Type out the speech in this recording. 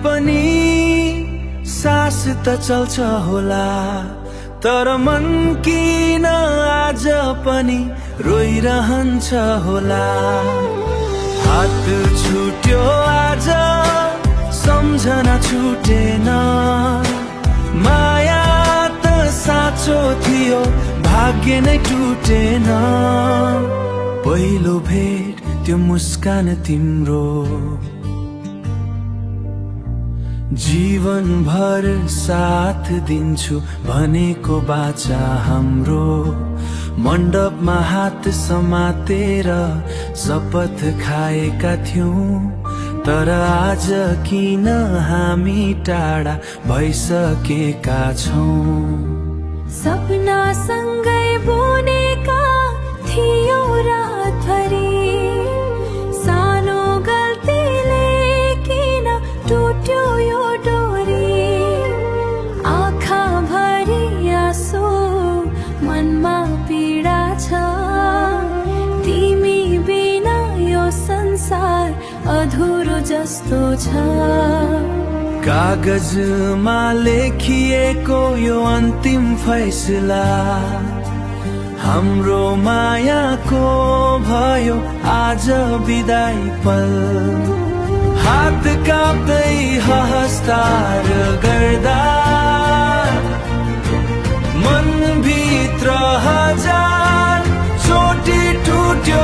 पनि सास त चल्छ होला, तर मन किन आज पनि रोइरहन्छ होला। हात छुट्यो आज सम्झना छुटेन, माया त साँचो थियो भाग्य नै टुटेन। पहिलो भेट त्यो मुस्कान तिम्रो, जीवनभर साथ दिन्छु भनेको बाचा हाम्रो। मण्डपमा हात समातेर शपथ खाएका थियौं, तर आज किन हामी टाढा भइसकेका छौं। सपना सँगै बुनेका थियो रातभरि, सानो गल्तीले किन टुट्यो यो डोरी। आँखा भरि आँसु मनमा पीडा छ, तिमी बिना यो संसार अधुरो जस्तो छ। कागजमा लेखिएको यो अन्तिम फैसला, हाम्रो मायाको भयो आज बिदाई पल। हात काप्दै हस्तार गर्दा मन भित्र हजार चोटी टुट्यो।